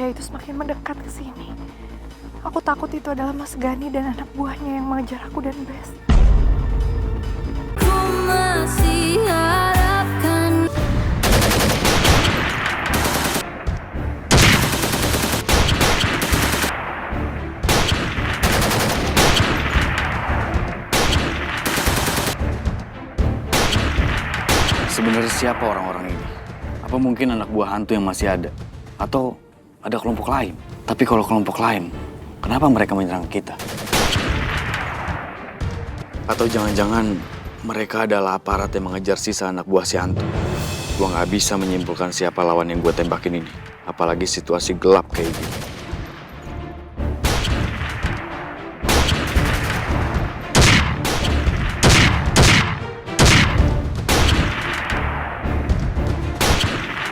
bahaya itu semakin mendekat ke sini. Aku takut itu adalah Mas Gani dan anak buahnya yang mengejar aku dan Bes. Ku masih harapkan. Sebenarnya siapa orang-orang ini? Apa mungkin anak buah hantu yang masih ada? Atau ada kelompok lain? Tapi kalau kelompok lain, kenapa mereka menyerang kita? Atau jangan-jangan mereka adalah aparat yang mengejar sisa anak buah si hantu? Gua nggak bisa menyimpulkan siapa lawan yang gue tembakin ini. Apalagi situasi gelap kayak gini.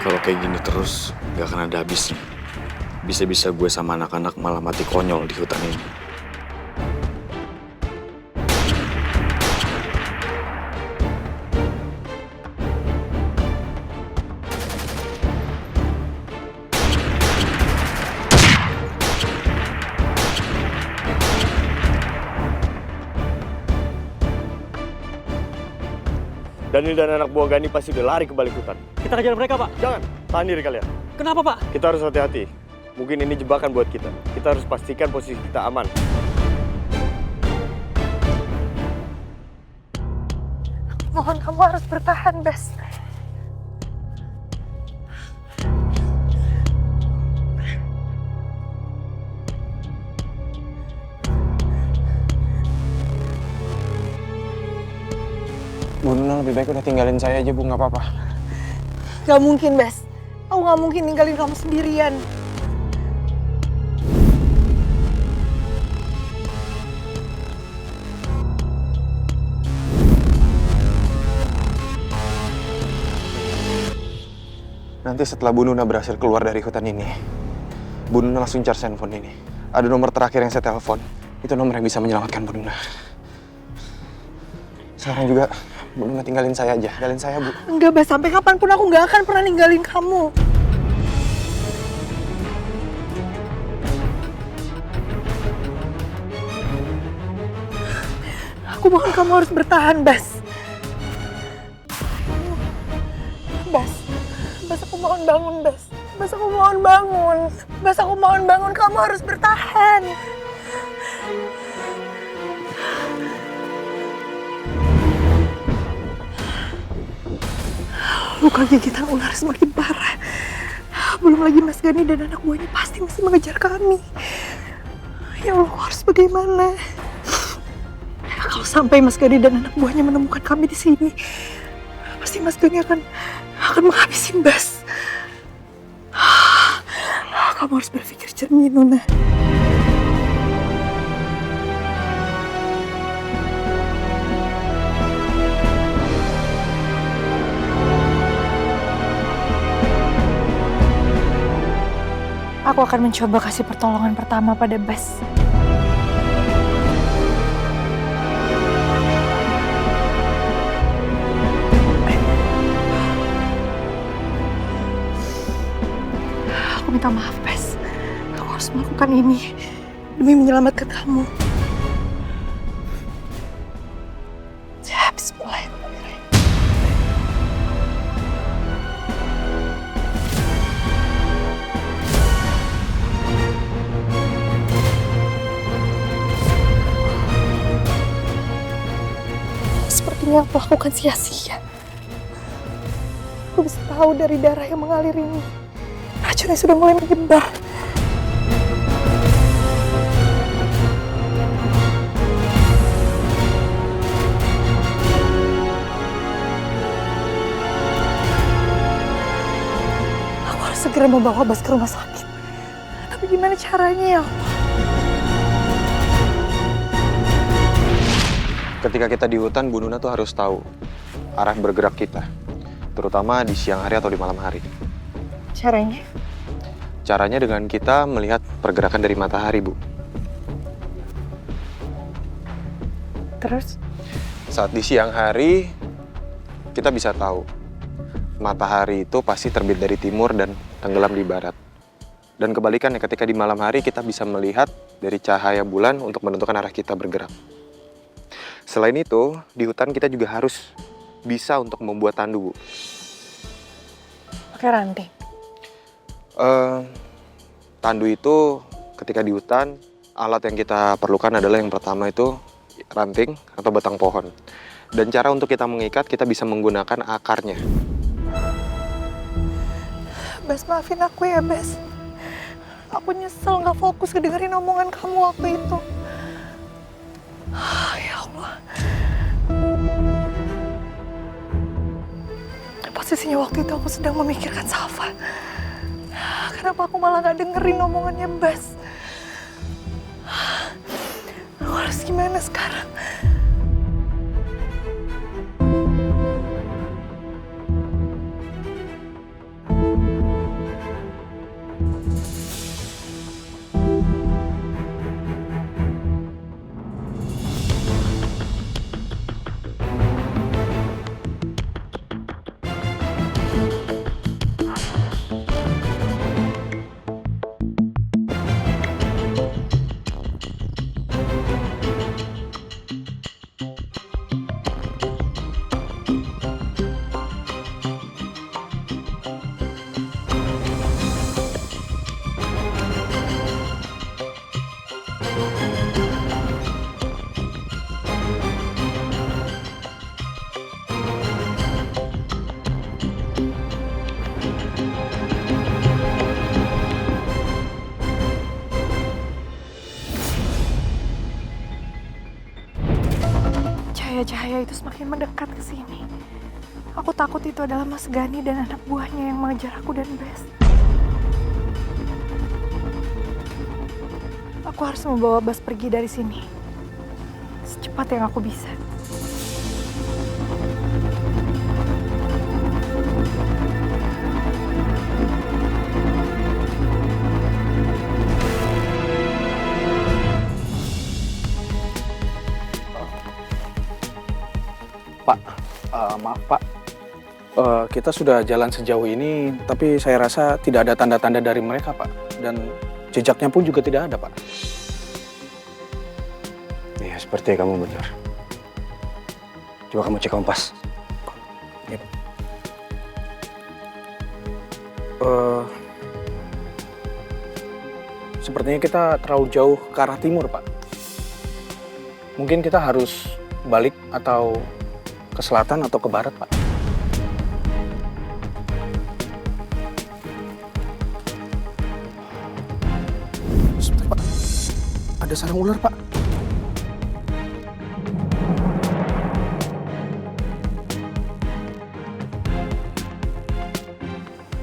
Kalau kayak gini terus, gak akan ada habisnya. Bisa-bisa gue sama anak-anak malah mati konyol di hutan ini. Daniel dan anak buah Gani pasti udah lari ke balik hutan. Kita kejar mereka, Pak. Jangan, tahan diri kalian. Kenapa, Pak? Kita harus hati-hati. Mungkin ini jebakan buat kita. Kita harus pastikan posisi kita aman. Mohon kamu harus bertahan, Bes. Bu Nuna lebih baik udah tinggalin saya aja, Bu. Nggak apa-apa. Gak mungkin, Bes. Aku gak mungkin ninggalin kamu sendirian. Nanti setelah Bu Nuna berhasil keluar dari hutan ini, Bu Nuna langsung charge handphone ini. Ada nomor terakhir yang saya telepon. Itu nomor yang bisa menyelamatkan Bu Nuna. Sekarang juga Bu Nuna tinggalin saya aja. Tinggalin saya, Bu. Enggak, Bes. Sampai kapanpun aku gak akan pernah ninggalin kamu. Aku mohon kamu harus bertahan, Bes. Bes. Bes, aku mohon bangun, Bes. Bes, aku mohon bangun. Bes, aku mohon bangun. Kamu harus bertahan. Luka gigitan ular semakin parah. Belum lagi Mas Gani dan anak buahnya pasti masih mengejar kami. Ya Allah, harus bagaimana? Kalau sampai Mas Gani dan anak buahnya menemukan kami di sini, pasti Mas Gani akan menghabisi Bas. Kamu harus berpikir jernih, Nona. Aku akan mencoba kasih pertolongan pertama pada Bas. Aku minta maaf, Bas. Aku harus melakukan ini demi menyelamatkan kamu. Bismillahirrahmanirrahim. Sepertinya aku lakukan sia-sia. Aku bisa tahu dari darah yang mengalir ini, racunnya sudah mulai menyebar. Aku harus segera membawa Bas ke rumah sakit. Tapi gimana caranya ya Allah? Ketika kita di hutan, Bu Nuna tuh harus tahu arah bergerak kita. Terutama di siang hari atau di malam hari. Caranya? Caranya dengan kita melihat pergerakan dari matahari, Bu. Terus? Saat di siang hari, kita bisa tahu matahari itu pasti terbit dari timur dan tenggelam di barat. Dan kebalikannya, ketika di malam hari kita bisa melihat dari cahaya bulan untuk menentukan arah kita bergerak. Selain itu, di hutan kita juga harus bisa untuk membuat tandu, Bu. Pakai ranting. Tandu itu ketika di hutan, alat yang kita perlukan adalah yang pertama itu ranting atau batang pohon. Dan cara untuk kita mengikat, kita bisa menggunakan akarnya. Bes, maafin aku ya, Bes. Aku nyesel nggak fokus kedengerin omongan kamu waktu itu. Ya Allah. Posisinya waktu itu aku sedang memikirkan Safa. Kenapa aku malah nggak dengerin omongannya Bas? Aku harus gimana sekarang? Cahaya-cahaya itu semakin mendekat ke sini. Aku takut itu adalah Mas Gani dan anak buahnya yang mengejar aku dan Bes. Aku harus membawa Bas pergi dari sini secepat yang aku bisa. Pak, maaf Pak, kita sudah jalan sejauh ini, tapi saya rasa tidak ada tanda-tanda dari mereka Pak, dan jejaknya pun juga tidak ada Pak. Iya, seperti kamu benar. Coba kamu cek kompas. Ya, Pak. Sepertinya kita terlalu jauh ke arah timur Pak. Mungkin kita harus balik atau ke selatan atau ke barat, Pak. Sebentar, Pak. Ada sarang ular, Pak.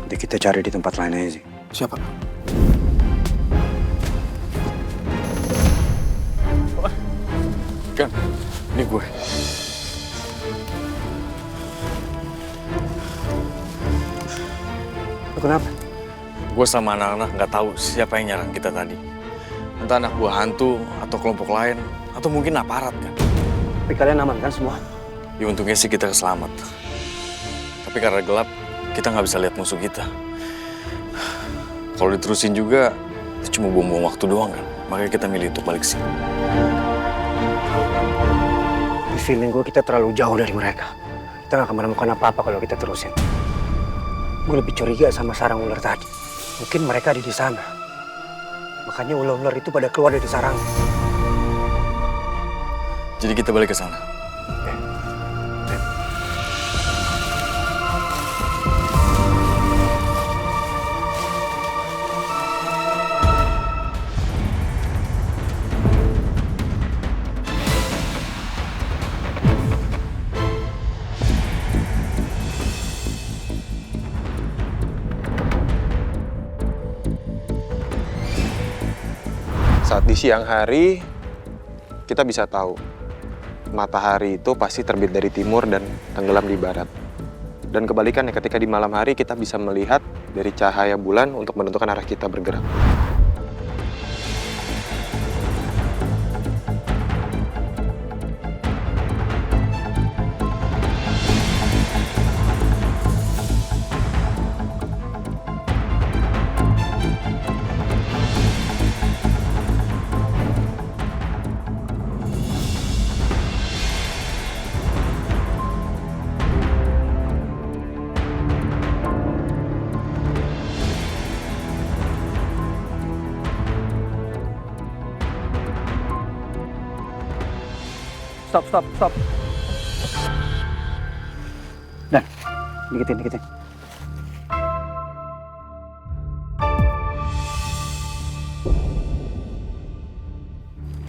Nanti kita cari di tempat lain aja sih. Siapa? Kan, ini gue. Kenapa? Gue sama anak-anak nggak tahu siapa yang nyerang kita tadi. Entah anak buah hantu, atau kelompok lain, atau mungkin aparat kan. Tapi kalian aman kan semua? Ya untungnya sih kita selamat. Tapi karena gelap, kita nggak bisa lihat musuh kita. Kalau diterusin juga, itu cuma buang-buang waktu doang kan. Makanya kita milih untuk balik sini. Di feeling gue kita terlalu jauh dari mereka. Kita nggak akan menemukan apa-apa kalau kita terusin. Gue lebih curiga sama sarang ular tadi. Mungkin mereka ada di sana. Makanya ular-ular itu pada keluar dari sarang. Jadi kita balik ke sana. Saat di siang hari, kita bisa tahu matahari itu pasti terbit dari timur dan tenggelam di barat. Dan kebalikannya, ketika di malam hari kita bisa melihat dari cahaya bulan untuk menentukan arah kita bergerak. Stop. Dan, dikitin.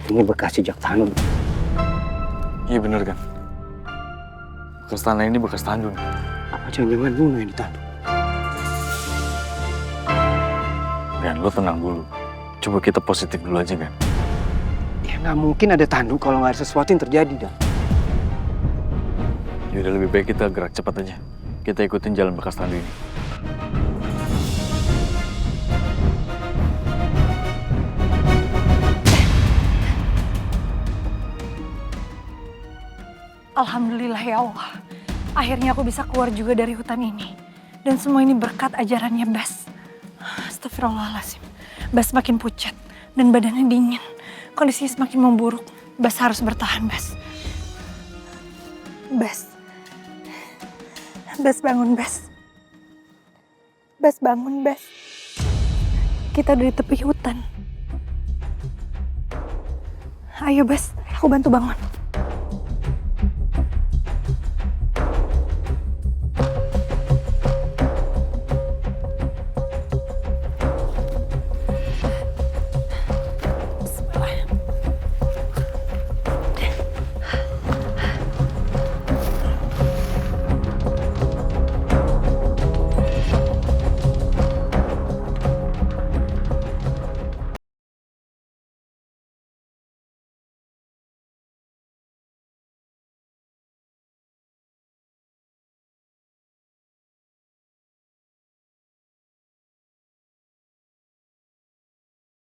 Ini bekas jejak tandu. Iya bener kan? Bekas tanah ini bekas tandun. Apa jangan-jangan bunuh yang ditandu? Gan, lo tenang dulu. Coba kita positif dulu aja, Gan. Ya nggak mungkin ada tandu kalau nggak ada sesuatu yang terjadi, Dan. Yaudah lebih baik kita gerak cepat aja. Kita ikutin jalan bekas tandu ini. Alhamdulillah ya Allah. Akhirnya aku bisa keluar juga dari hutan ini. Dan semua ini berkat ajarannya Bas. Astagfirullahaladzim. Bas makin pucat dan badannya dingin. Kondisinya semakin memburuk. Bas harus bertahan, Bas. Bas bangun, Bas. Bas bangun, Bas. Kita udah di tepi hutan. Ayo, Bas. Aku bantu bangun.